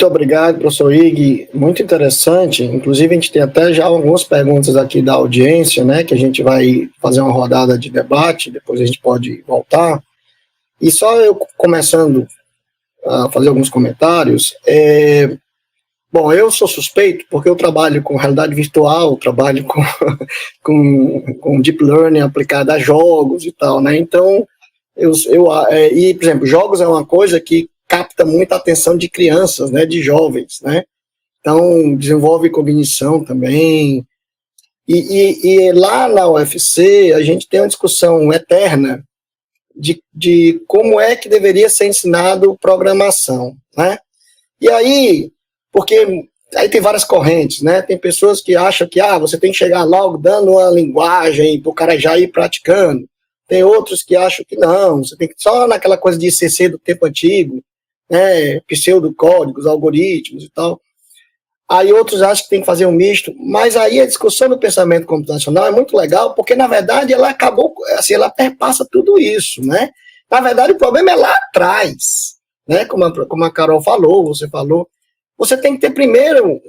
Muito obrigado, professor Ig, muito interessante. Inclusive, a gente tem até já algumas perguntas aqui da audiência, né, que a gente vai fazer uma rodada de debate, depois a gente pode voltar. E só eu começando a fazer alguns comentários. Bom, eu sou suspeito porque eu trabalho com realidade virtual, trabalho com deep learning aplicado a jogos e tal, né? Então, por exemplo, jogos é uma coisa que capta muita atenção de crianças, né, de jovens, né? Então, desenvolve cognição também. E lá na UFC, a gente tem uma discussão eterna de como é que deveria ser ensinado programação, né? E aí, porque aí tem várias correntes, né? Tem pessoas que acham que você tem que chegar logo dando uma linguagem para o cara já ir praticando. Tem outros que acham que não, você tem que só naquela coisa de ICC do tempo antigo, né? Pseudocódigos, algoritmos e tal. Aí outros acham que tem que fazer um misto, mas aí a discussão do pensamento computacional é muito legal, porque na verdade ela acabou, assim, ela perpassa tudo isso, né? Na verdade o problema é lá atrás, né? Como a Carol falou, você falou. Você tem que ter primeiro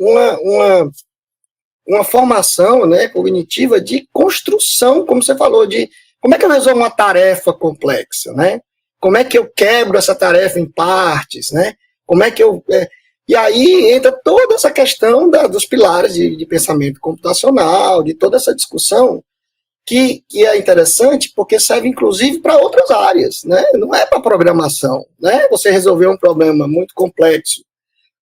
uma formação, né, cognitiva de construção, como você falou, de como é que eu resolvo uma tarefa complexa, né? Como é que eu quebro essa tarefa em partes, né? Como é que eu... E aí entra toda essa questão dos pilares de pensamento computacional, de toda essa discussão, que é interessante porque serve inclusive para outras áreas, né? Não é para programação, né? Você resolver um problema muito complexo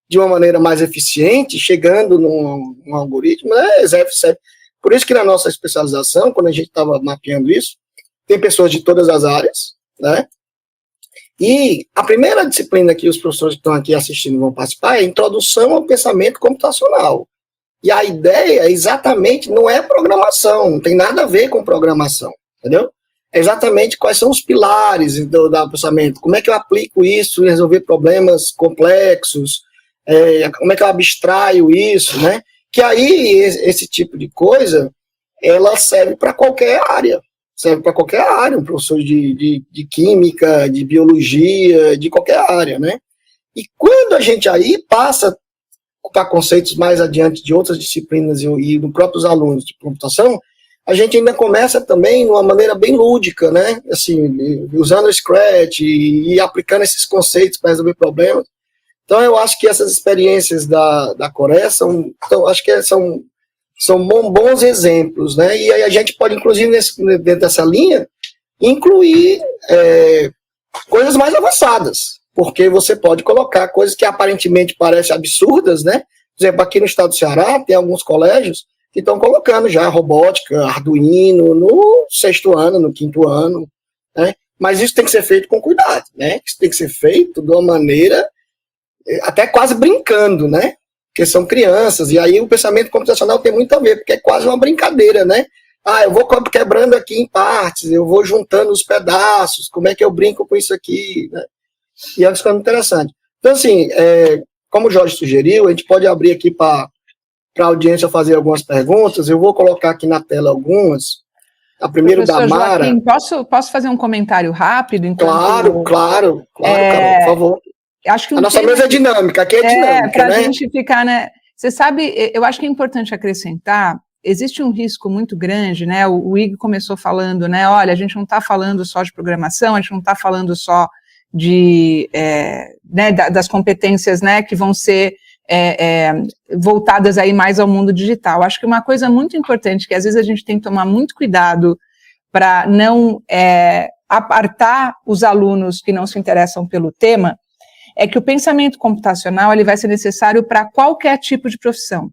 de uma maneira mais eficiente, chegando num algoritmo, né, serve. Por isso que na nossa especialização, quando a gente estava mapeando isso, tem pessoas de todas as áreas, né, e a primeira disciplina que os professores que estão aqui assistindo vão participar é a introdução ao pensamento computacional. E a ideia exatamente não é programação, não tem nada a ver com programação, entendeu? É exatamente quais são os pilares do pensamento, como é que eu aplico isso em resolver problemas complexos, como é que eu abstraio isso, né? Que aí, esse tipo de coisa, ela serve para qualquer área. Serve para qualquer área, um professor de química, de biologia, de qualquer área, né? E quando a gente aí passa para conceitos mais adiante de outras disciplinas e dos próprios alunos de computação, a gente ainda começa também de uma maneira bem lúdica, né? Assim, usando o Scratch e aplicando esses conceitos para resolver problemas. Então, eu acho que essas experiências da Coreia são bons exemplos, né? E aí a gente pode, inclusive, dentro dessa linha, incluir coisas mais avançadas, porque você pode colocar coisas que aparentemente parecem absurdas, né? Por exemplo, aqui no estado do Ceará, tem alguns colégios que estão colocando já robótica, Arduino, no 6º ano, no 5º ano, né? Mas isso tem que ser feito com cuidado, né? Isso tem que ser feito de uma maneira até quase brincando, né? Porque são crianças, e aí o pensamento computacional tem muito a ver, porque é quase uma brincadeira, né? Eu vou quebrando aqui em partes, eu vou juntando os pedaços, como é que eu brinco com isso aqui, né? E é uma coisa interessante. Então, assim, como o Jorge sugeriu, a gente pode abrir aqui para a audiência fazer algumas perguntas, eu vou colocar aqui na tela algumas. A primeira da Mara... Joaquim, posso fazer um comentário rápido? Claro, Carol, por favor. Acho que a nossa mesa é dinâmica, aqui é dinâmica, para a né? gente ficar, né? Você sabe, eu acho que é importante acrescentar, existe um risco muito grande, né? O Ig começou falando, né? Olha, a gente não está falando só de programação, a gente não está falando só né, das competências, né, que vão ser voltadas aí mais ao mundo digital. Acho que uma coisa muito importante, que às vezes a gente tem que tomar muito cuidado para não apartar os alunos que não se interessam pelo tema, é que o pensamento computacional ele vai ser necessário para qualquer tipo de profissão.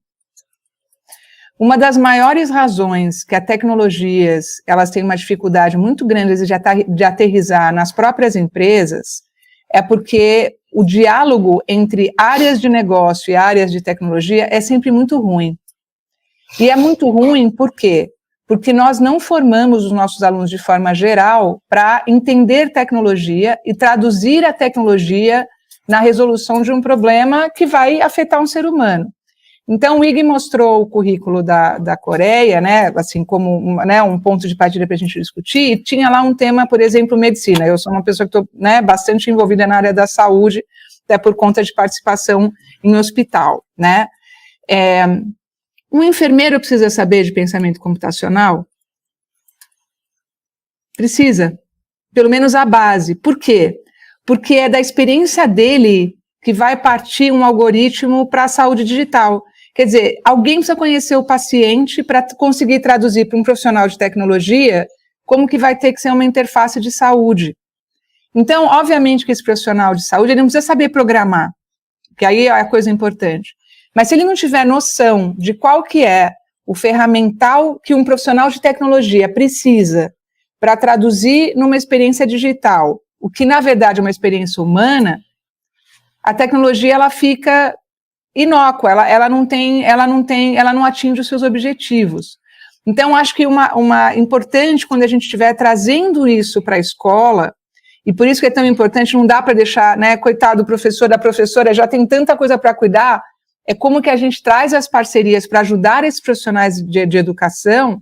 Uma das maiores razões que as tecnologias elas têm uma dificuldade muito grande de aterrissar nas próprias empresas é porque o diálogo entre áreas de negócio e áreas de tecnologia é sempre muito ruim. E é muito ruim por quê? Porque nós não formamos os nossos alunos de forma geral para entender tecnologia e traduzir a tecnologia na resolução de um problema que vai afetar um ser humano. Então, o Ig mostrou o currículo da Coreia, né, assim, como um ponto de partida para a gente discutir, e tinha lá um tema, por exemplo, medicina. Eu sou uma pessoa que estou, né, bastante envolvida na área da saúde, até por conta de participação em hospital, né? Um enfermeiro precisa saber de pensamento computacional? Precisa, pelo menos a base. Por quê? Porque é da experiência dele que vai partir um algoritmo para a saúde digital. Quer dizer, alguém precisa conhecer o paciente para conseguir traduzir para um profissional de tecnologia como que vai ter que ser uma interface de saúde. Então, obviamente que esse profissional de saúde, ele não precisa saber programar, que aí é a coisa importante. Mas se ele não tiver noção de qual que é o ferramental que um profissional de tecnologia precisa para traduzir numa experiência digital, o que na verdade é uma experiência humana, a tecnologia ela fica inócua, ela não atinge os seus objetivos. Então, acho que uma importante, quando a gente estiver trazendo isso para a escola, e por isso que é tão importante, não dá para deixar, né, coitado do professor, da professora, já tem tanta coisa para cuidar, é como que a gente traz as parcerias para ajudar esses profissionais de educação,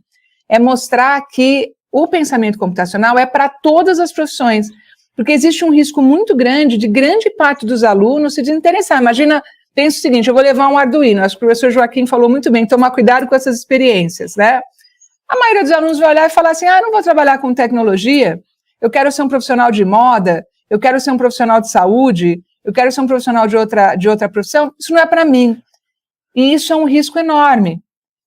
é mostrar que o pensamento computacional é para todas as profissões, porque existe um risco muito grande de grande parte dos alunos se desinteressar. Imagina, pensa o seguinte, eu vou levar um Arduino, acho que o professor Joaquim falou muito bem, tomar cuidado com essas experiências, né? A maioria dos alunos vai olhar e falar assim, não vou trabalhar com tecnologia, eu quero ser um profissional de moda, eu quero ser um profissional de saúde, eu quero ser um profissional de outra profissão, isso não é para mim. E isso é um risco enorme,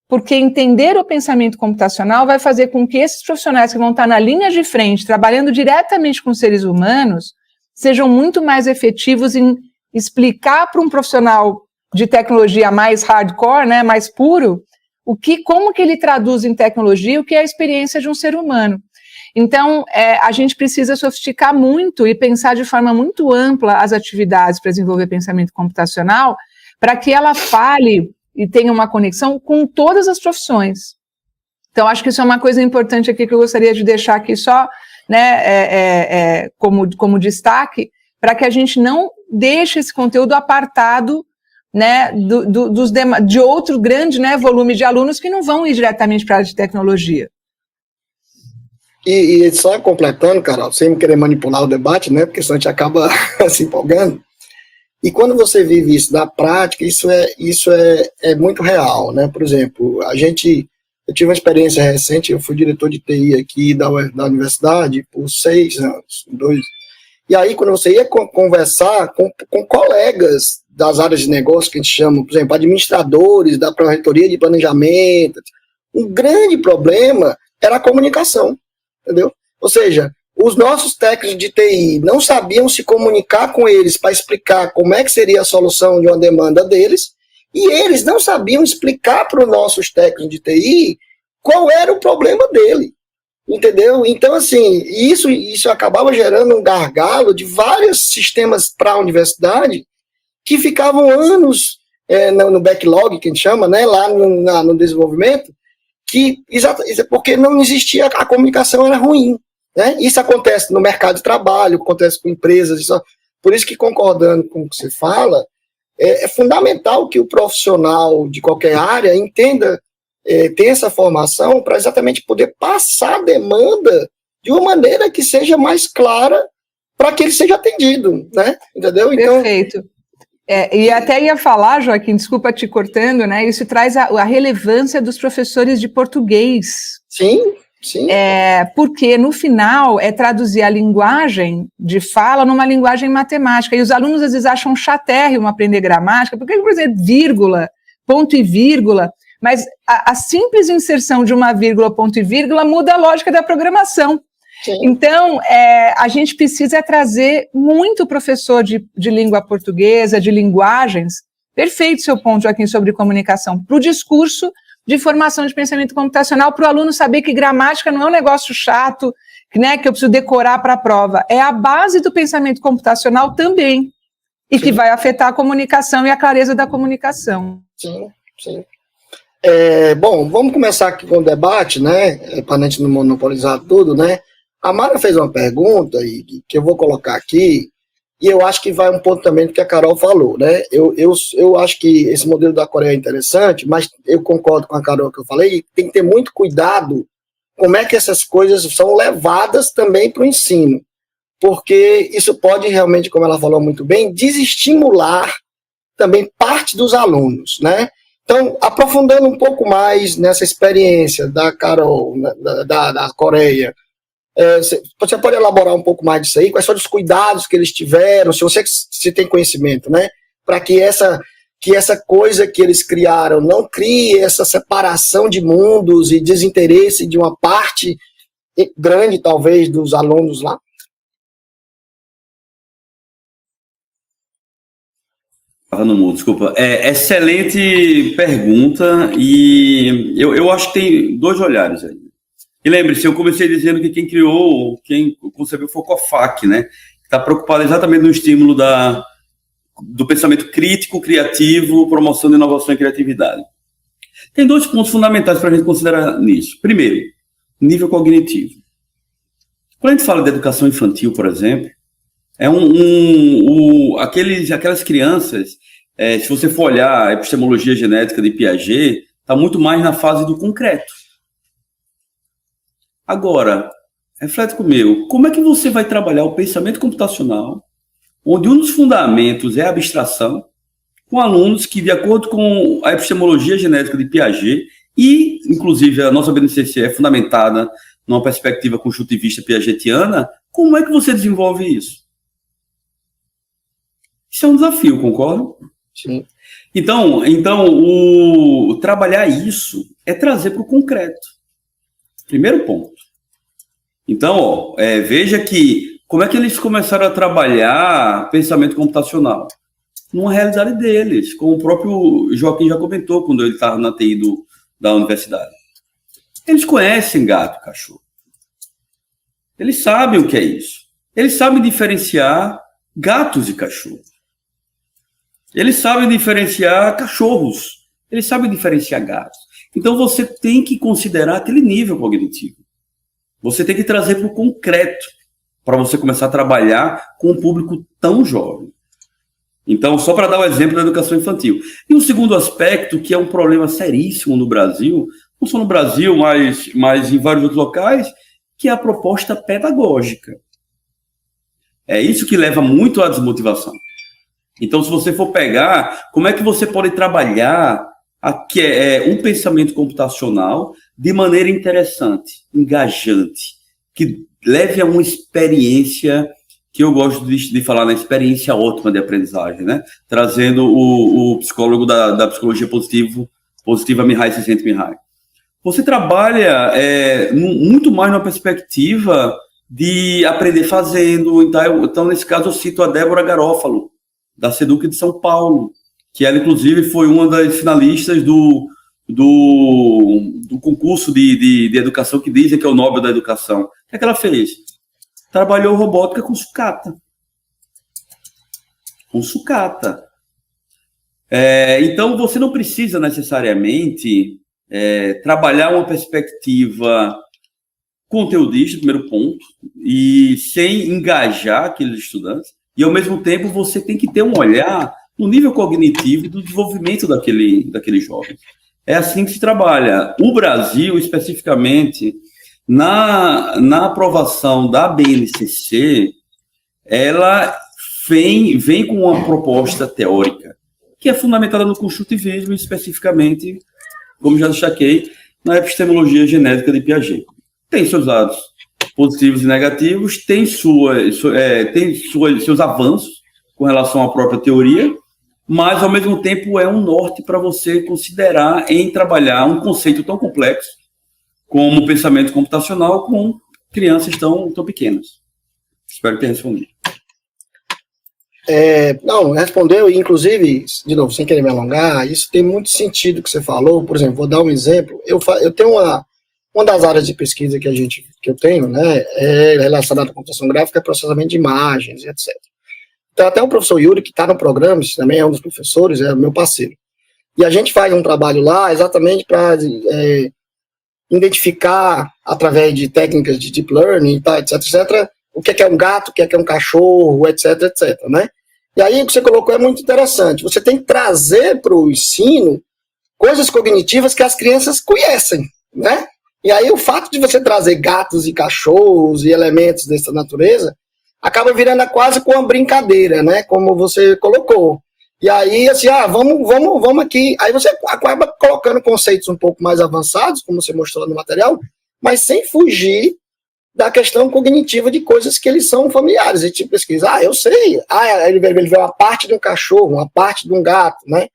porque entender o pensamento computacional vai fazer com que esses profissionais que vão estar na linha de frente, trabalhando diretamente com seres humanos, sejam muito mais efetivos em explicar para um profissional de tecnologia mais hardcore, né, mais puro, como que ele traduz em tecnologia o que é a experiência de um ser humano. Então, a gente precisa sofisticar muito e pensar de forma muito ampla as atividades para desenvolver pensamento computacional, para que ela fale e tenha uma conexão com todas as profissões. Então, acho que isso é uma coisa importante aqui que eu gostaria de deixar aqui só, né, como destaque, para que a gente não deixe esse conteúdo apartado, né, de outro grande, né, volume de alunos que não vão ir diretamente para a área de tecnologia. E só completando, Carol, sem querer manipular o debate, né, porque senão a gente acaba se empolgando, e quando você vive isso na prática, isso é muito real, né, por exemplo, eu tive uma experiência recente, eu fui diretor de TI aqui da universidade por 6 anos, 2. E aí, quando você ia conversar com colegas das áreas de negócio, que a gente chama, por exemplo, administradores da Pró-Reitoria de Planejamento, um grande problema era a comunicação, entendeu? Ou seja, os nossos técnicos de TI não sabiam se comunicar com eles para explicar como é que seria a solução de uma demanda deles, e eles não sabiam explicar para os nossos técnicos de TI qual era o problema dele. Entendeu? Então, assim, isso acabava gerando um gargalo de vários sistemas para a universidade que ficavam anos no backlog, que a gente chama, né, lá no desenvolvimento, porque não existia, a comunicação era ruim. Né? Isso acontece no mercado de trabalho, acontece com empresas, por isso que, concordando com o que você fala, é fundamental que o profissional de qualquer área entenda, ter essa formação para exatamente poder passar a demanda de uma maneira que seja mais clara para que ele seja atendido, né? Entendeu? Então, perfeito. E até ia falar, Joaquim, desculpa te cortando, né? Isso traz a relevância dos professores de português. Sim, sim. Porque no final é traduzir a linguagem de fala numa linguagem matemática. E os alunos às vezes acham chatérrimo aprender gramática, porque, por exemplo, vírgula, ponto e vírgula. Mas a simples inserção de uma vírgula, ponto e vírgula, muda a lógica da programação. Sim. Então, a gente precisa trazer muito professor de língua portuguesa, de linguagens, perfeito seu ponto, Joaquim, sobre comunicação, para o discurso de formação de pensamento computacional, para o aluno saber que gramática não é um negócio chato, né, que eu preciso decorar para a prova. É a base do pensamento computacional também, e sim, que vai afetar a comunicação e a clareza da comunicação. Sim, sim. Bom, vamos começar aqui com o debate, né, para a gente não monopolizar tudo, né. A Mara fez uma pergunta que eu vou colocar aqui, e eu acho que vai um ponto também do que a Carol falou, né. Eu acho que esse modelo da Coreia é interessante, mas eu concordo com a Carol que eu falei, tem que ter muito cuidado como é que essas coisas são levadas também para o ensino. porque isso pode realmente, como ela falou muito bem, desestimular também parte dos alunos, né? Então, aprofundando um pouco mais nessa experiência da Carol, da Coreia, você pode elaborar um pouco mais disso aí? Quais foram os cuidados que eles tiveram, se tem conhecimento, né? Para que essa coisa que eles criaram não crie essa separação de mundos e desinteresse de uma parte grande, talvez, dos alunos lá? Estava no mundo, desculpa. Excelente pergunta, e eu acho que tem dois olhares aí. E lembre-se, eu comecei dizendo que quem concebeu foi o COFAC, né? Está preocupado exatamente no estímulo do pensamento crítico, criativo, promoção de inovação e criatividade. Tem dois pontos fundamentais para a gente considerar nisso. Primeiro, nível cognitivo. Quando a gente fala de educação infantil, por exemplo, aquelas crianças, se você for olhar a epistemologia genética de Piaget, está muito mais na fase do concreto. Agora, reflete comigo, como é que você vai trabalhar o pensamento computacional, onde um dos fundamentos é a abstração, com alunos que, de acordo com a epistemologia genética de Piaget, e, inclusive, a nossa BNCC é fundamentada numa perspectiva construtivista piagetiana, como é que você desenvolve isso? Isso é um desafio, concorda? Sim. Então, trabalhar isso é trazer para o concreto. Primeiro ponto. Então, veja que como é que eles começaram a trabalhar pensamento computacional? Numa realidade deles, como o próprio Joaquim já comentou quando ele estava na TI da universidade. Eles conhecem gato e cachorro. Eles sabem o que é isso. Eles sabem diferenciar gatos e cachorros. Eles sabem diferenciar cachorros. Eles sabem diferenciar gatos. Então, você tem que considerar aquele nível cognitivo. Você tem que trazer para o concreto para você começar a trabalhar com um público tão jovem. Então, só para dar o exemplo da educação infantil. E um segundo aspecto, que é um problema seríssimo no Brasil, não só no Brasil, mas em vários outros locais, que é a proposta pedagógica. É isso que leva muito à desmotivação. Então, se você for pegar, como é que você pode trabalhar um pensamento computacional de maneira interessante, engajante, que leve a uma experiência que eu gosto de falar na experiência ótima de aprendizagem, né? Trazendo o psicólogo da psicologia positiva Mihai Csikszentmihalyi. Você trabalha muito mais numa perspectiva de aprender fazendo. Então, nesse caso, eu cito a Débora Garófalo, da SEDUC de São Paulo, que ela, inclusive, foi uma das finalistas do concurso de educação, que dizem que é o Nobel da Educação. O que é que ela fez? Trabalhou robótica com sucata. Então, você não precisa necessariamente trabalhar uma perspectiva conteudista, primeiro ponto, e sem engajar aqueles estudantes, e, ao mesmo tempo, você tem que ter um olhar no nível cognitivo do desenvolvimento daquele jovem. É assim que se trabalha. O Brasil, especificamente, na aprovação da BNCC, ela vem com uma proposta teórica, que é fundamentada no construtivismo, especificamente, como já destaquei, na epistemologia genética de Piaget. Tem seus lados positivos e negativos, tem seus avanços com relação à própria teoria, mas, ao mesmo tempo, é um norte para você considerar em trabalhar um conceito tão complexo como o pensamento computacional com crianças tão pequenas. Espero ter respondido. Não, respondeu, e inclusive, de novo, sem querer me alongar, isso tem muito sentido que você falou. Por exemplo, vou dar um exemplo. Eu tenho uma das áreas de pesquisa que eu tenho, né, é relacionada à computação gráfica, processamento de imagens, etc. Então, até o professor Yuri, que está no programa, também é um dos professores, é meu parceiro. E a gente faz um trabalho lá exatamente para identificar, através de técnicas de deep learning, tá, etc., o que é um gato, o que é um cachorro, etc., né? E aí o que você colocou é muito interessante. Você tem que trazer para o ensino coisas cognitivas que as crianças conhecem, né? E aí o fato de você trazer gatos e cachorros e elementos dessa natureza acaba virando quase com uma brincadeira, né? Como você colocou. E aí, assim, vamos aqui. Aí você acaba colocando conceitos um pouco mais avançados, como você mostrou no material, mas sem fugir da questão cognitiva de coisas que eles são familiares. A gente pesquisa, eu sei. Ele vê uma parte de um cachorro, uma parte de um gato, né?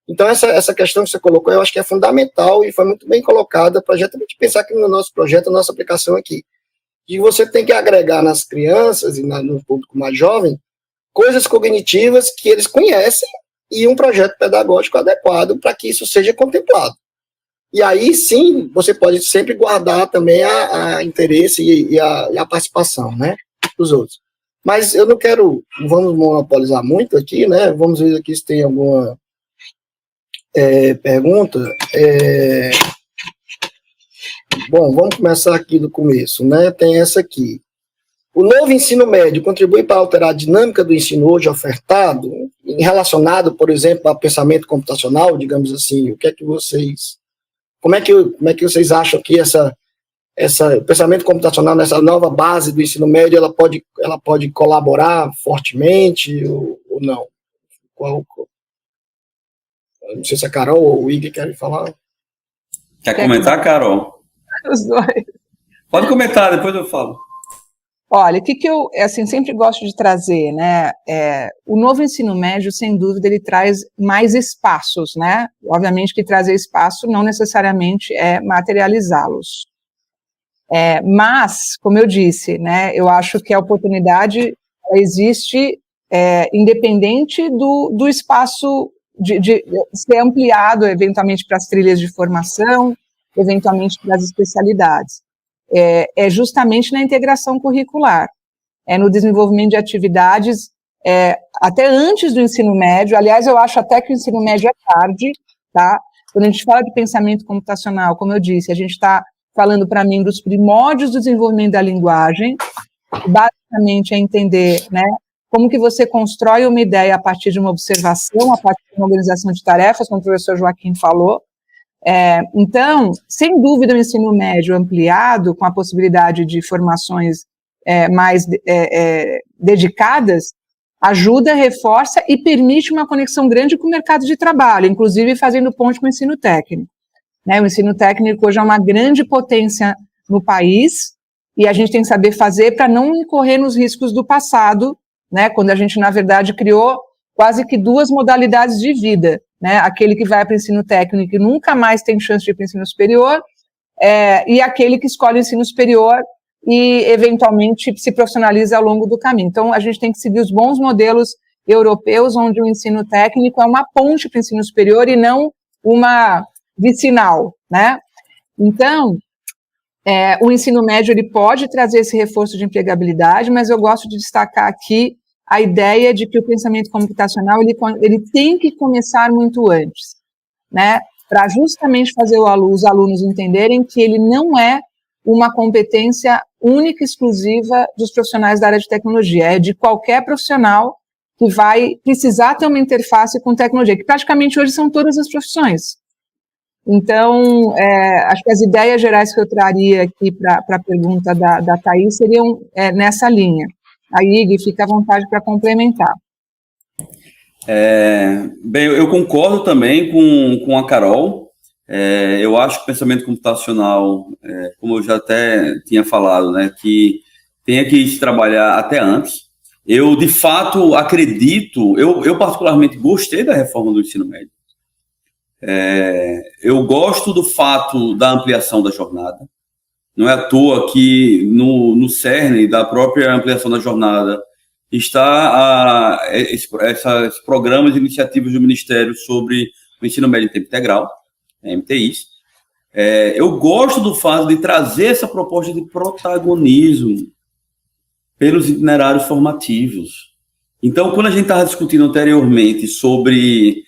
Então, essa questão que você colocou, eu acho que é fundamental e foi muito bem colocada para a gente pensar aqui no nosso projeto, na nossa aplicação aqui. E você tem que agregar nas crianças e no público mais jovem coisas cognitivas que eles conhecem e um projeto pedagógico adequado para que isso seja contemplado. E aí, sim, você pode sempre guardar também a interesse e a participação, né, dos outros. Mas eu não vamos monopolizar muito aqui, né, vamos ver aqui se tem alguma pergunta. Bom, vamos começar aqui do começo, né, tem essa aqui. O novo ensino médio contribui para alterar a dinâmica do ensino hoje ofertado, relacionado, por exemplo, ao pensamento computacional, digamos assim. O que é que vocês... Como é que vocês acham que o pensamento computacional, nessa nova base do ensino médio, ela pode colaborar fortemente ou não? Não sei se a Carol ou o Igor querem falar. Quer comentar, Carol? Os dois. Pode comentar, depois eu falo. Olha, o que eu sempre gosto de trazer, né? O novo ensino médio, sem dúvida, ele traz mais espaços, né? Obviamente que trazer espaço não necessariamente é materializá-los. Mas, como eu disse, né? Eu acho que a oportunidade existe independente do espaço de ser ampliado, eventualmente, para as trilhas de formação, eventualmente para as especialidades. É justamente na integração curricular, no desenvolvimento de atividades, até antes do ensino médio. Aliás, eu acho até que o ensino médio é tarde, tá? Quando a gente fala de pensamento computacional, como eu disse, a gente está falando, para mim, dos primórdios do desenvolvimento da linguagem, basicamente é entender, né, como que você constrói uma ideia a partir de uma observação, a partir de uma organização de tarefas, como o professor Joaquim falou. Então, sem dúvida, o ensino médio ampliado, com a possibilidade de formações mais dedicadas, ajuda, reforça e permite uma conexão grande com o mercado de trabalho, inclusive fazendo ponte com o ensino técnico. O ensino técnico hoje é uma grande potência no país e a gente tem que saber fazer para não incorrer nos riscos do passado, né, quando a gente, na verdade, criou quase que duas modalidades de vida, né, aquele que vai para o ensino técnico e nunca mais tem chance de ir para o ensino superior, e aquele que escolhe o ensino superior e, eventualmente, se profissionaliza ao longo do caminho. Então, a gente tem que seguir os bons modelos europeus, onde o ensino técnico é uma ponte para o ensino superior e não uma vicinal, né? Então, o ensino médio ele pode trazer esse reforço de empregabilidade, mas eu gosto de destacar aqui a ideia de que o pensamento computacional ele tem que começar muito antes, né, para justamente fazer os alunos entenderem que ele não é uma competência única e exclusiva dos profissionais da área de tecnologia, é de qualquer profissional que vai precisar ter uma interface com tecnologia, que praticamente hoje são todas as profissões. Então, acho que as ideias gerais que eu traria aqui para a pergunta da Thaís seriam nessa linha. A Ig, fica à vontade para complementar. Bem, eu concordo também com a Carol. Eu acho que o pensamento computacional, como eu já até tinha falado, né, que tem que se trabalhar até antes. Eu, de fato, acredito, eu particularmente gostei da reforma do ensino médio. Eu gosto do fato da ampliação da jornada. Não é à toa que no cerne da própria ampliação da jornada está esses programas e iniciativas do Ministério sobre o ensino médio em tempo integral, MTIs. Eu gosto do fato de trazer essa proposta de protagonismo pelos itinerários formativos. Então, quando a gente estava discutindo anteriormente sobre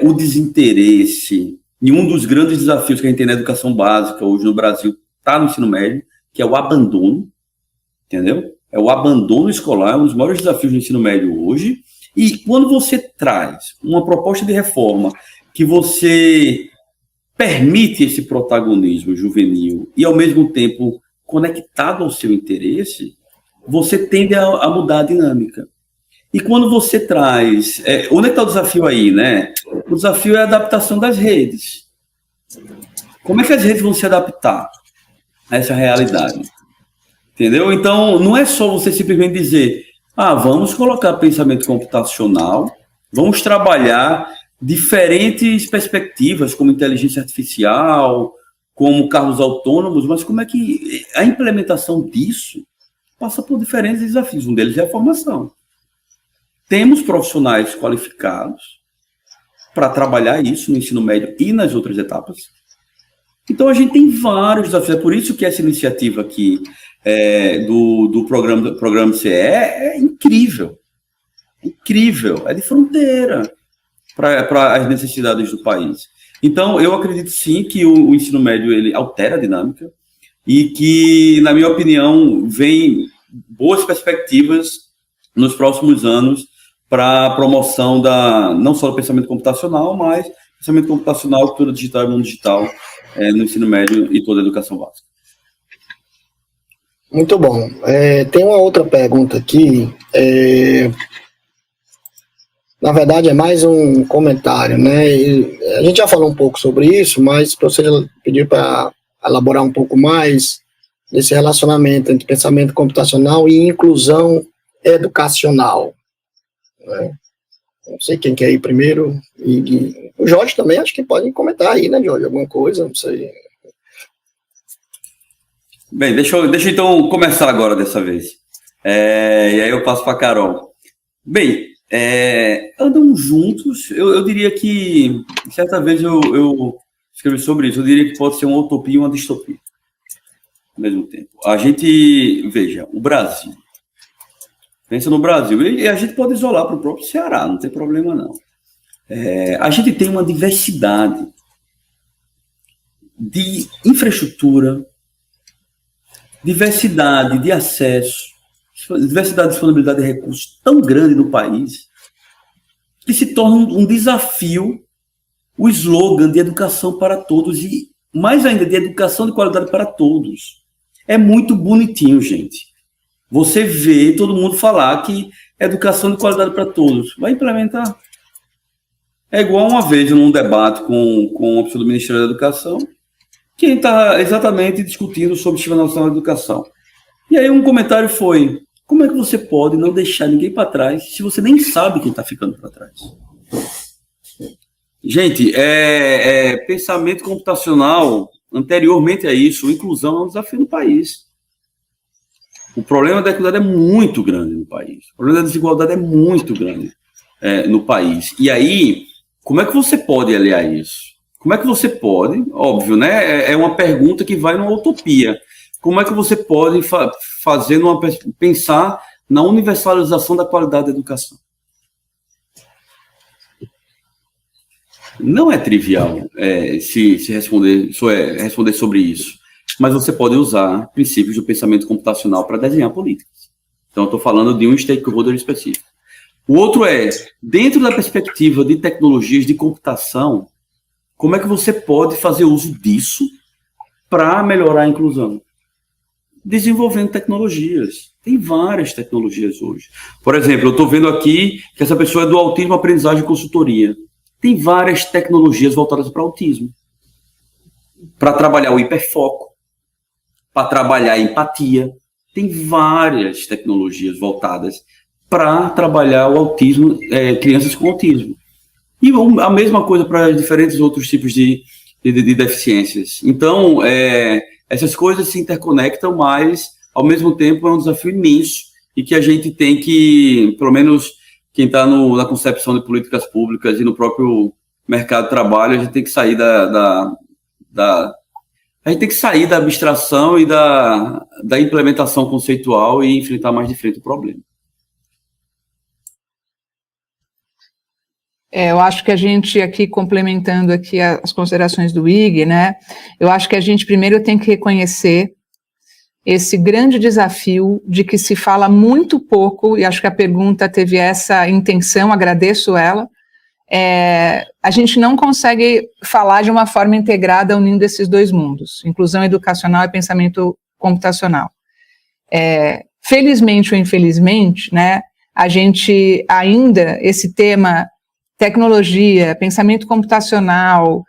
o desinteresse, e um dos grandes desafios que a gente tem na educação básica hoje no Brasil está no ensino médio, que é o abandono, entendeu? O abandono escolar, é um dos maiores desafios do ensino médio hoje. E quando você traz uma proposta de reforma que você permite esse protagonismo juvenil e, ao mesmo tempo, conectado ao seu interesse, você tende a mudar a dinâmica. E quando você traz... onde é que está o desafio aí, né? O desafio é a adaptação das redes. Como é que as redes vão se adaptar a essa realidade? Entendeu? Então, não é só você simplesmente dizer, vamos colocar pensamento computacional, vamos trabalhar diferentes perspectivas, como inteligência artificial, como carros autônomos, mas como é que a implementação disso passa por diferentes desafios. Um deles é a formação. Temos profissionais qualificados para trabalhar isso no ensino médio e nas outras etapas. Então, a gente tem vários desafios. É por isso que essa iniciativa aqui do programa CE é incrível. Incrível. É de fronteira para as necessidades do país. Então, eu acredito sim que o ensino médio ele altera a dinâmica e que, na minha opinião, vem boas perspectivas nos próximos anos para a promoção não só do pensamento computacional, mas pensamento computacional, cultura digital e mundo digital no ensino médio e toda a educação básica. Muito bom. Tem uma outra pergunta aqui. Na verdade, é mais um comentário, né? A gente já falou um pouco sobre isso, mas você pediu para elaborar um pouco mais desse relacionamento entre pensamento computacional e inclusão educacional. Né? Não sei quem quer ir primeiro. E o Jorge também, acho que pode comentar aí, né, Jorge? Alguma coisa, não sei. Bem, deixa eu então começar agora dessa vez. E aí eu passo para a Carol. Bem, andam juntos. Eu diria que, certa vez eu escrevi sobre isso, eu diria que pode ser uma utopia e uma distopia ao mesmo tempo. A gente, veja, o Brasil. Pensa no Brasil. E a gente pode isolar para o próprio Ceará, não tem problema não. A gente tem uma diversidade de infraestrutura, diversidade de acesso, diversidade de disponibilidade de recursos tão grande no país que se torna um desafio o slogan de educação para todos e, mais ainda, de educação de qualidade para todos. É muito bonitinho, gente. Você vê todo mundo falar que educação de qualidade para todos. Vai implementar. É igual uma vez num debate com uma pessoa do Ministério da Educação, que está exatamente discutindo sobre o Sistema Nacional de Educação. E aí um comentário foi, como é que você pode não deixar ninguém para trás se você nem sabe quem está ficando para trás? Gente, pensamento computacional, anteriormente a isso, inclusão é um desafio no país. O problema da equidade é muito grande no país. O problema da desigualdade é muito grande no país. E aí, como é que você pode aliar isso? Como é que você pode, óbvio, né? É uma pergunta que vai numa utopia. Como é que você pode pensar na universalização da qualidade da educação? Não é trivial se responder sobre isso, mas você pode usar princípios do pensamento computacional para desenhar políticas. Então, eu estou falando de um stakeholder específico. O outro dentro da perspectiva de tecnologias de computação, como é que você pode fazer uso disso para melhorar a inclusão? Desenvolvendo tecnologias. Tem várias tecnologias hoje. Por exemplo, eu estou vendo aqui que essa pessoa é do autismo, aprendizagem e consultoria. Tem várias tecnologias voltadas para autismo. Para trabalhar o hiperfoco, para trabalhar a empatia. Tem várias tecnologias voltadas para trabalhar o autismo, crianças com autismo. E a mesma coisa para diferentes outros tipos de deficiências. Então, essas coisas se interconectam, mas, ao mesmo tempo, é um desafio imenso e que a gente tem que, pelo menos quem está na concepção de políticas públicas e no próprio mercado de trabalho, a gente tem que sair a gente tem que sair da abstração e da implementação conceitual e enfrentar mais de frente o problema. Eu acho que a gente aqui, complementando aqui as considerações do Ig, né, eu acho que a gente primeiro tem que reconhecer esse grande desafio de que se fala muito pouco, e acho que a pergunta teve essa intenção, agradeço ela, a gente não consegue falar de uma forma integrada unindo esses dois mundos, inclusão educacional e pensamento computacional. felizmente ou infelizmente, né, a gente ainda, esse tema tecnologia, pensamento computacional,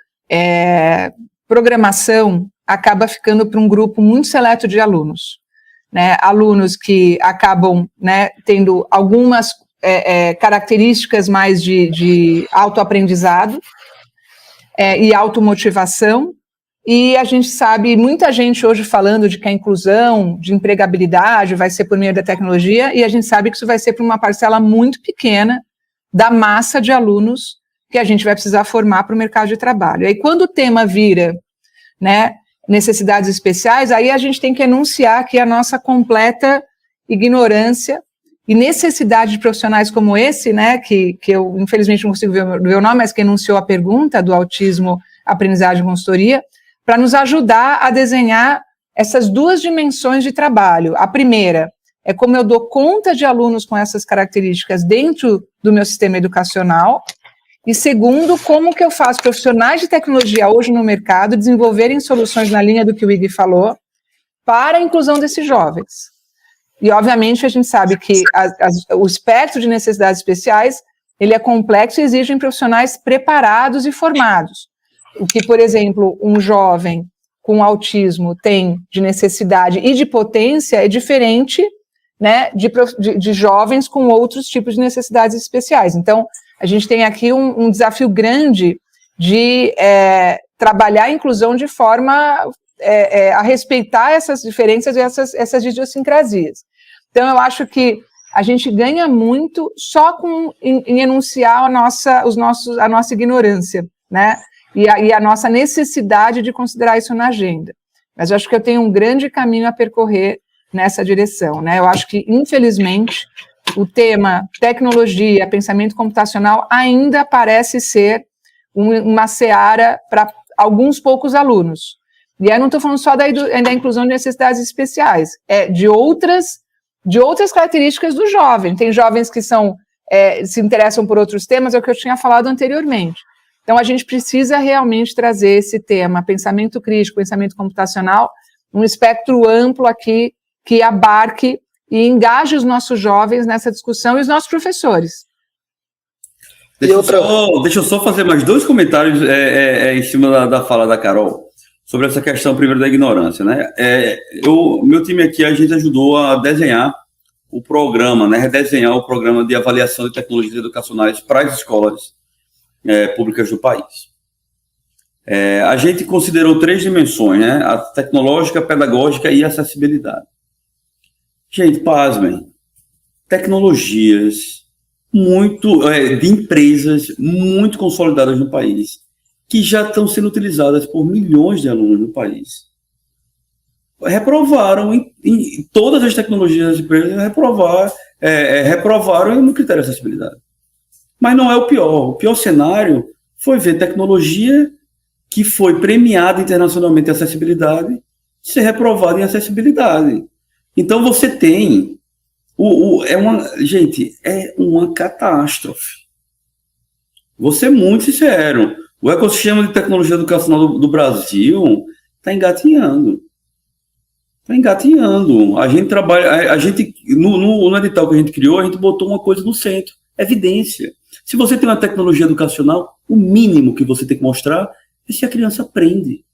programação, acaba ficando para um grupo muito seleto de alunos, né, alunos que acabam, né, tendo algumas características mais de autoaprendizado e automotivação, e a gente sabe, muita gente hoje falando de que a inclusão, de empregabilidade vai ser por meio da tecnologia, e a gente sabe que isso vai ser para uma parcela muito pequena da massa de alunos que a gente vai precisar formar para o mercado de trabalho. E aí, quando o tema vira, né, necessidades especiais, aí a gente tem que enunciar aqui a nossa completa ignorância e necessidade de profissionais como esse, né, que eu infelizmente não consigo ver o nome, mas que enunciou a pergunta do autismo, aprendizagem e consultoria, para nos ajudar a desenhar essas duas dimensões de trabalho. A primeira é como eu dou conta de alunos com essas características dentro do meu sistema educacional, e segundo, como que eu faço profissionais de tecnologia hoje no mercado desenvolverem soluções na linha do que o Ig falou para a inclusão desses jovens. E, obviamente, a gente sabe que o espectro de necessidades especiais, ele é complexo e exige profissionais preparados e formados. O que, por exemplo, um jovem com autismo tem de necessidade e de potência é diferente, né, de jovens com outros tipos de necessidades especiais. Então, a gente tem aqui um desafio grande de trabalhar a inclusão de forma a respeitar essas diferenças e essas idiosincrasias. Então, eu acho que a gente ganha muito só em enunciar a nossa ignorância, né? E a nossa necessidade de considerar isso na agenda. Mas eu acho que eu tenho um grande caminho a percorrer nessa direção, né? Eu acho que, infelizmente, o tema tecnologia, pensamento computacional ainda parece ser uma seara para alguns poucos alunos. E aí eu não estou falando só da inclusão de necessidades especiais, de outras características do jovem. Tem jovens que se interessam por outros temas, é o que eu tinha falado anteriormente. Então, a gente precisa realmente trazer esse tema, pensamento crítico, pensamento computacional, um espectro amplo aqui, que abarque e engaje os nossos jovens nessa discussão e os nossos professores. Deixa eu só fazer mais 2 comentários em cima da fala da Carol, sobre essa questão primeiro da ignorância, né? Meu time aqui, a gente ajudou a desenhar o programa, né? Redesenhar o programa de avaliação de tecnologias educacionais para as escolas públicas do país. A gente considerou 3 dimensões, né? A tecnológica, a pedagógica e a acessibilidade. Gente, pasmem, tecnologias de empresas muito consolidadas no país, que já estão sendo utilizadas por milhões de alunos no país. Reprovaram em todas as tecnologias das empresas, reprovaram no critério de acessibilidade. Mas não é o pior. O pior cenário foi ver tecnologia que foi premiada internacionalmente em acessibilidade ser reprovada em acessibilidade. Então você tem gente, é uma catástrofe. Vou ser muito sincero. O ecossistema de tecnologia educacional do Brasil está engatinhando. Está engatinhando. A gente trabalha, no edital que a gente criou, a gente botou uma coisa no centro: evidência. Se você tem uma tecnologia educacional, o mínimo que você tem que mostrar é se a criança aprende.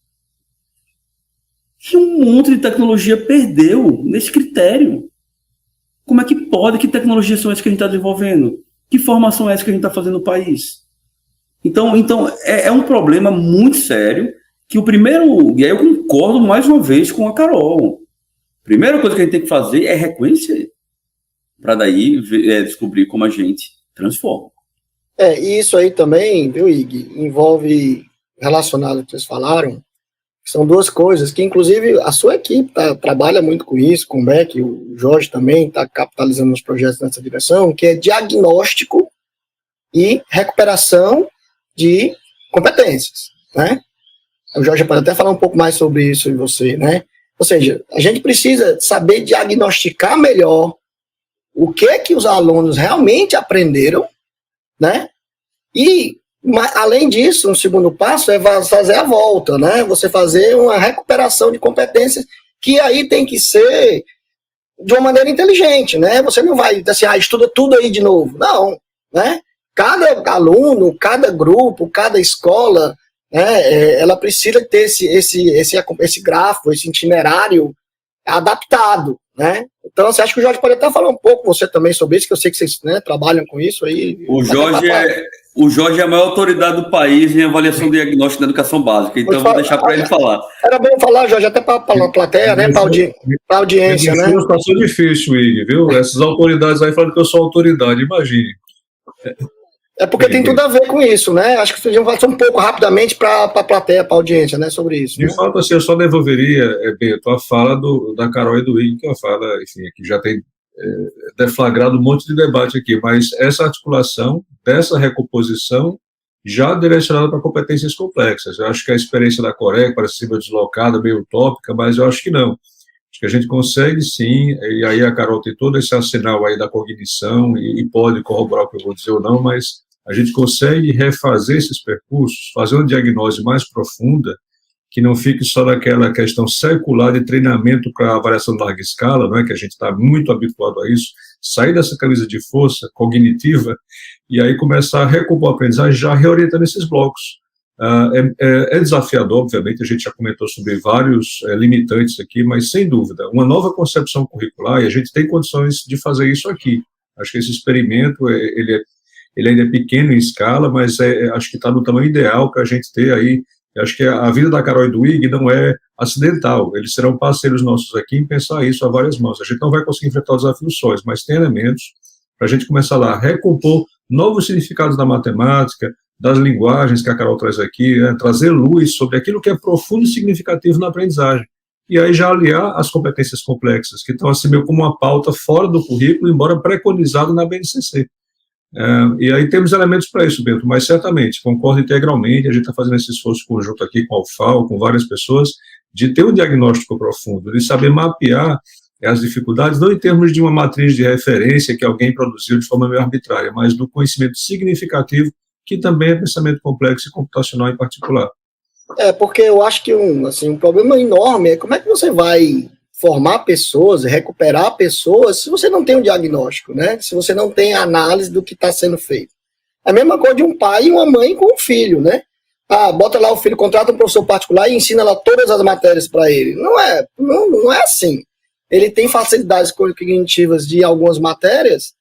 E um monte de tecnologia perdeu nesse critério. Como é que pode? Que tecnologias são essas que a gente está desenvolvendo? Que formação é essa que a gente está fazendo no país? Então é um problema muito sério, que e aí eu concordo mais uma vez com a Carol. A primeira coisa que a gente tem que fazer é reconhecer, para daí descobrir como a gente transforma. E isso aí também, viu, Ig, envolve, relacionado ao que vocês falaram, são 2 coisas que, inclusive, a sua equipe trabalha muito com isso, com o Beck, o Jorge também está capitalizando os projetos nessa direção, que é diagnóstico e recuperação de competências, né? O Jorge pode até falar um pouco mais sobre isso em você, né? Ou seja, a gente precisa saber diagnosticar melhor o que os alunos realmente aprenderam, né? E, além disso, um segundo passo é fazer a volta, né? Você fazer uma recuperação de competências, que aí tem que ser de uma maneira inteligente, né? Você não vai, assim, estuda tudo aí de novo. Não, né? Cada aluno, cada grupo, cada escola, né, ela precisa ter esse grafo, esse itinerário adaptado, né? Então, você acha que o Jorge pode até falar um pouco, você também, sobre isso, que eu sei que vocês, né, trabalham com isso aí. O Jorge é a maior autoridade do país em avaliação diagnóstica da educação básica, então vou deixar para ele falar. Era bom falar, Jorge, até para a plateia, né, para a audiência, né? É uma situação difícil, Ig, viu? Essas autoridades aí falando que eu sou autoridade, imagine. É porque tem tudo a ver com isso, né? Acho que vocês vão falar um pouco rapidamente para a plateia, para a audiência, né, sobre isso. De fato, assim, eu só devolveria, Bento, a fala da Carol e do Ig, que é uma fala, enfim, que já tem deflagrado um monte de debate aqui, mas essa articulação dessa recomposição já direcionada para competências complexas. Eu acho que a experiência da Coreia parece ser meio deslocada, meio utópica, mas eu acho que não. Acho que a gente consegue, sim, e aí a Carol tem todo esse arsenal aí da cognição, e pode corroborar o que eu vou dizer ou não, mas a gente consegue refazer esses percursos, fazer uma diagnose mais profunda, que não fique só naquela questão secular de treinamento para avaliação de larga escala, não é, que a gente está muito habituado a isso, sair dessa camisa de força cognitiva e aí começar a recompor a aprendizagem já reorientando esses blocos. É desafiador, obviamente, a gente já comentou sobre vários limitantes aqui, mas sem dúvida, uma nova concepção curricular, e a gente tem condições de fazer isso aqui. Acho que esse experimento, ele ainda é pequeno em escala, mas acho que está no tamanho ideal para a gente ter aí. Acho que a vida da Carol e do Ig não é acidental, eles serão parceiros nossos aqui em pensar isso a várias mãos. A gente não vai conseguir enfrentar os desafios sós, mas tem elementos para a gente começar lá a recompor novos significados da matemática, das linguagens que a Carol traz aqui, trazer luz sobre aquilo que é profundo e significativo na aprendizagem. E aí já aliar as competências complexas, que estão assim meio como uma pauta fora do currículo, embora preconizado na BNCC. E aí temos elementos para isso, Bento, mas certamente, concordo integralmente, a gente está fazendo esse esforço conjunto aqui com a UFAL, com várias pessoas, de ter um diagnóstico profundo, de saber mapear as dificuldades, não em termos de uma matriz de referência que alguém produziu de forma meio arbitrária, mas do conhecimento significativo, que também é pensamento complexo e computacional em particular. Porque eu acho que um problema enorme é como é que você vai formar pessoas, recuperar pessoas, se você não tem um diagnóstico, né? Se você não tem análise do que está sendo feito. É a mesma coisa de um pai e uma mãe com um filho, né? Bota lá o filho, contrata um professor particular e ensina lá todas as matérias para ele. Não é assim. Ele tem facilidades cognitivas de algumas matérias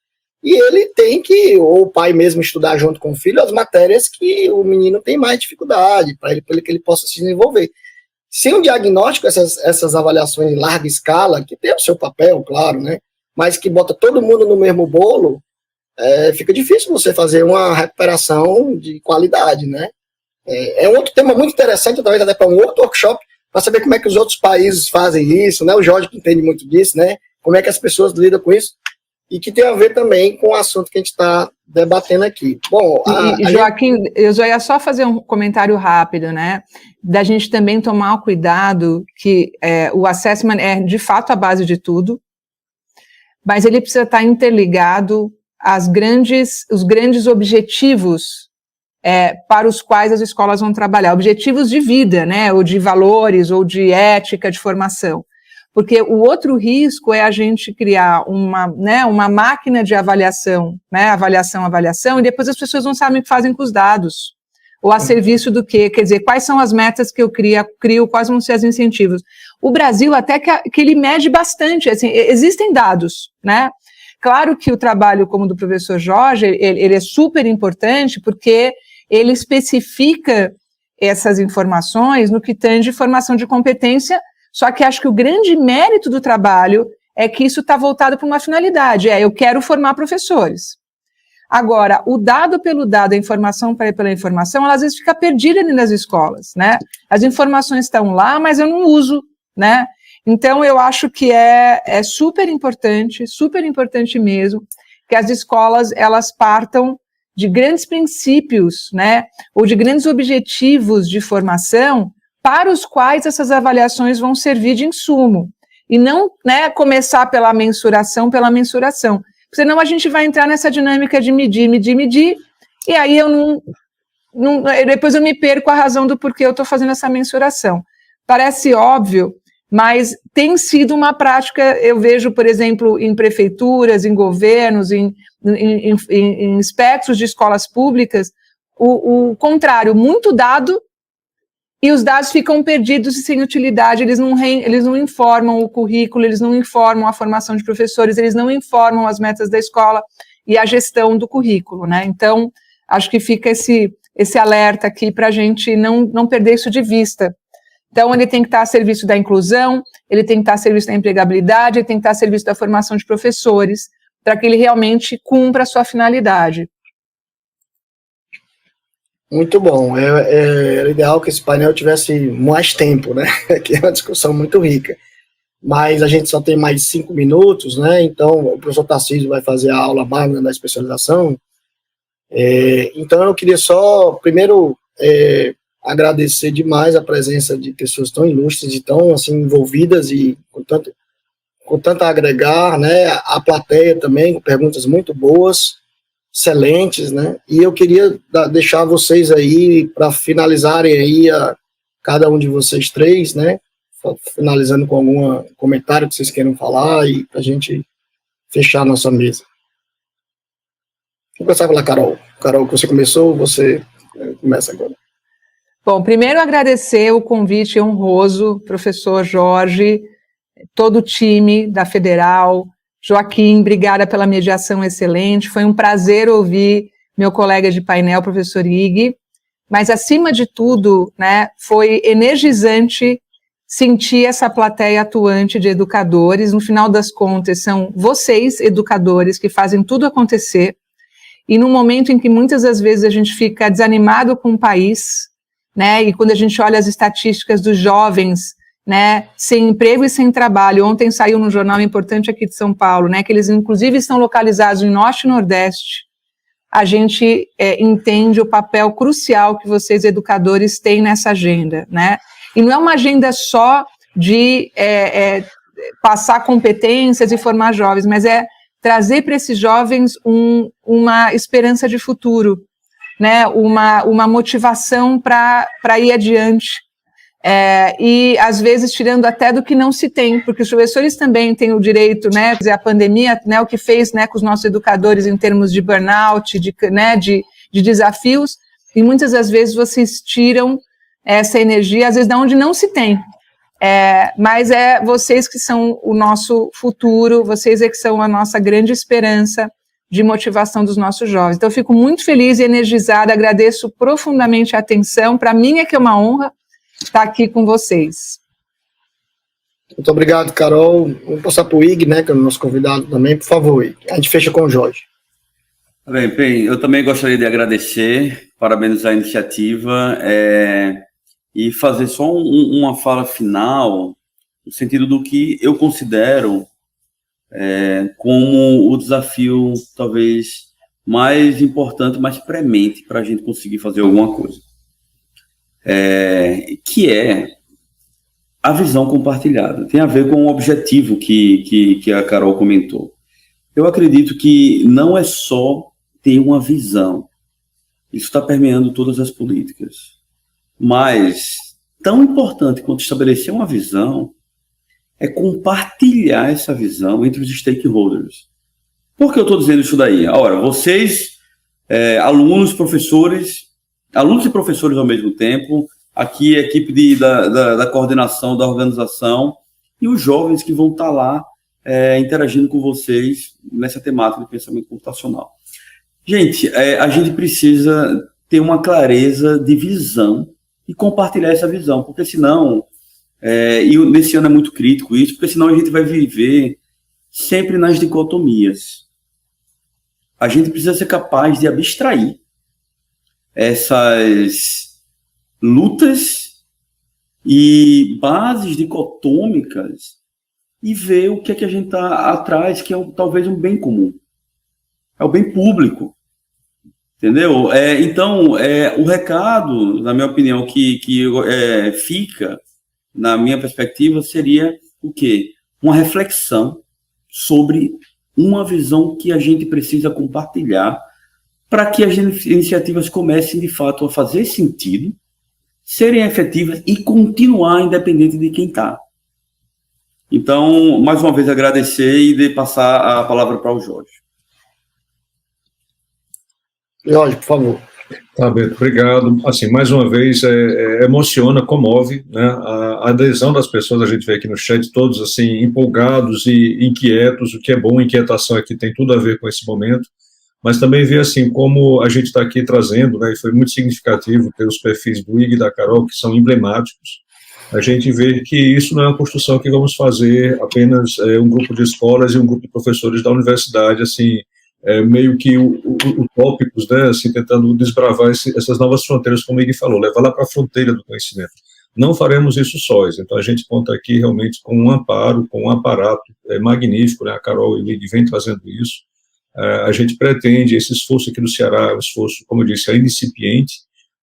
e ele tem que, ou o pai mesmo, estudar junto com o filho as matérias que o menino tem mais dificuldade, para que ele possa se desenvolver. Sem um diagnóstico, essas avaliações em larga escala, que tem o seu papel, claro, né? Mas que bota todo mundo no mesmo bolo, fica difícil você fazer uma recuperação de qualidade, né? É um outro tema muito interessante, talvez até para um outro workshop, para saber como é que os outros países fazem isso, né? O Jorge que entende muito disso, né? Como é que as pessoas lidam com isso, e que tem a ver também com o assunto que a gente está debatendo aqui. Bom, Joaquim, eu já ia só fazer um comentário rápido, né? Da gente também tomar o cuidado que o assessment é, de fato, a base de tudo, mas ele precisa estar interligado os grandes objetivos para os quais as escolas vão trabalhar, objetivos de vida, né? Ou de valores, ou de ética, de formação. Porque o outro risco é a gente criar uma máquina de avaliação, né, avaliação, e depois as pessoas não sabem o que fazem com os dados, ou a serviço do quê, quer dizer, quais são as metas que eu crio, quais vão ser os incentivos. O Brasil até que ele mede bastante, assim, existem dados, né, claro que o trabalho como do professor Jorge, ele é super importante, porque ele especifica essas informações no que tange formação de competência. Só que acho que o grande mérito do trabalho é que isso está voltado para uma finalidade, eu quero formar professores. Agora, o dado pelo dado, a informação pela informação, ela às vezes fica perdida nas escolas, né? As informações estão lá, mas eu não uso, né? Então, eu acho que é super importante mesmo, que as escolas, elas partam de grandes princípios, né? Ou de grandes objetivos de formação, para os quais essas avaliações vão servir de insumo, e não, né, começar pela mensuração, senão a gente vai entrar nessa dinâmica de medir, e aí eu depois eu me perco a razão do porquê eu estou fazendo essa mensuração. Parece óbvio, mas tem sido uma prática, eu vejo, por exemplo, em prefeituras, em governos, em espectros de escolas públicas, o contrário, muito dado, e os dados ficam perdidos e sem utilidade, eles não informam o currículo, eles não informam a formação de professores, eles não informam as metas da escola e a gestão do currículo, né? Então, acho que fica esse alerta aqui para a gente não perder isso de vista. Então, ele tem que estar a serviço da inclusão, ele tem que estar a serviço da empregabilidade, ele tem que estar a serviço da formação de professores, para que ele realmente cumpra a sua finalidade. Muito bom. É ideal que esse painel tivesse mais tempo, né? Que é uma discussão muito rica. Mas a gente só tem mais 5 minutos, né? Então, o professor Tarcísio vai fazer a aula magna da especialização. Então, eu queria só, primeiro, agradecer demais a presença de pessoas tão ilustres e tão, assim, envolvidas e com tanto a agregar, né? A plateia também, com perguntas muito boas, excelentes, né? E eu queria deixar vocês aí, para finalizarem aí, cada um de vocês três, né? Finalizando com algum comentário que vocês queiram falar e para a gente fechar a nossa mesa. Vou começar pela Carol. Carol, que você começou, você começa agora. Bom, primeiro agradecer o convite honroso, professor Jorge, todo o time da Federal. Joaquim, obrigada pela mediação excelente, foi um prazer ouvir meu colega de painel, professor Ig, mas acima de tudo, né, foi energizante sentir essa plateia atuante de educadores. No final das contas, são vocês, educadores, que fazem tudo acontecer, e no momento em que muitas das vezes a gente fica desanimado com o país, né, e quando a gente olha as estatísticas dos jovens, né, sem emprego e sem trabalho, ontem saiu num jornal importante aqui de São Paulo, né, que eles inclusive estão localizados em Norte e Nordeste, a gente entende o papel crucial que vocês, educadores, têm nessa agenda, né, e não é uma agenda só de passar competências e formar jovens, mas é trazer para esses jovens uma esperança de futuro, né, uma motivação para ir adiante, e às vezes tirando até do que não se tem, porque os professores também têm o direito, né, a pandemia, né, o que fez, né, com os nossos educadores em termos de burnout, de desafios, e muitas das vezes vocês tiram essa energia, às vezes de onde não se tem, mas vocês que são o nosso futuro, vocês que são a nossa grande esperança de motivação dos nossos jovens. Então eu fico muito feliz e energizada, agradeço profundamente a atenção, para mim que é uma honra estar aqui com vocês. Muito obrigado, Carol. Vamos passar para o Ig, né, que é o nosso convidado também, por favor, Ig. A gente fecha com o Jorge. Bem, eu também gostaria de agradecer, parabenizar a iniciativa, e fazer só uma fala final, no sentido do que eu considero como o desafio, talvez, mais importante, mais premente para a gente conseguir fazer alguma coisa. Que é a visão compartilhada. Tem a ver com o objetivo que a Carol comentou. Eu acredito que não é só ter uma visão. Isso está permeando todas as políticas. Mas, tão importante quanto estabelecer uma visão, é compartilhar essa visão entre os stakeholders. Por que eu estou dizendo isso daí? Ora, vocês, alunos, professores, alunos e professores ao mesmo tempo, aqui a equipe da coordenação da organização e os jovens que vão estar lá interagindo com vocês nessa temática de pensamento computacional. Gente, a gente precisa ter uma clareza de visão e compartilhar essa visão, porque senão, e nesse ano é muito crítico isso, porque senão a gente vai viver sempre nas dicotomias. A gente precisa ser capaz de abstrair essas lutas e bases dicotômicas e ver o que é que a gente está atrás, que é talvez um bem comum. É o bem público. Entendeu? Então, o recado, na minha opinião, que fica, na minha perspectiva, seria o quê? Uma reflexão sobre uma visão que a gente precisa compartilhar para que as iniciativas comecem, de fato, a fazer sentido, serem efetivas e continuar independente de quem está. Então, mais uma vez, agradecer e passar a palavra para o Jorge. Jorge, por favor. Tá, Beto, obrigado. Assim, mais uma vez, emociona, comove, né? A adesão das pessoas, a gente vê aqui no chat, todos assim, empolgados e inquietos, o que é bom, inquietação aqui tem tudo a ver com esse momento, mas também ver assim, como a gente está aqui trazendo, né, e foi muito significativo ter os perfis do Ig e da Carol, que são emblemáticos, a gente vê que isso não é uma construção que vamos fazer apenas um grupo de escolas e um grupo de professores da universidade, assim, meio que utópicos, né, assim, tentando desbravar essas novas fronteiras, como o Ig falou, levar lá para a fronteira do conhecimento. Não faremos isso sós, então a gente conta aqui realmente com um amparo, com um aparato magnífico, né, a Carol e o Ig vem trazendo isso. A gente pretende, esse esforço aqui do Ceará, um esforço, como eu disse, ainda incipiente,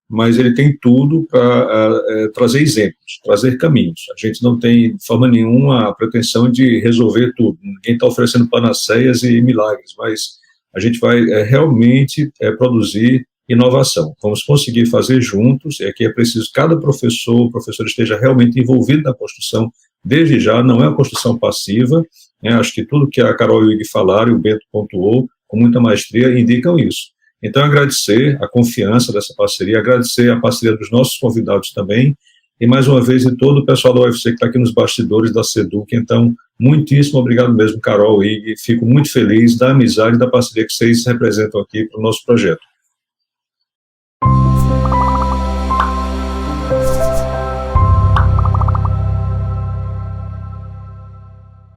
mas ele tem tudo para trazer exemplos, trazer caminhos. A gente não tem, de forma nenhuma, a pretensão de resolver tudo. Ninguém está oferecendo panaceias e milagres, mas a gente vai realmente produzir inovação. Vamos conseguir fazer juntos, e aqui é preciso que cada professor esteja realmente envolvido na construção, desde já, não é uma construção passiva, né? Acho que tudo que a Carol e o Ig falaram, e o Bento pontuou, com muita maestria, indicam isso. Então, agradecer a confiança dessa parceria, agradecer a parceria dos nossos convidados também, e mais uma vez, de todo o pessoal da UFC que está aqui nos bastidores da SEDUC. Então, muitíssimo obrigado mesmo, Carol e Ig, fico muito feliz da amizade e da parceria que vocês representam aqui para o nosso projeto.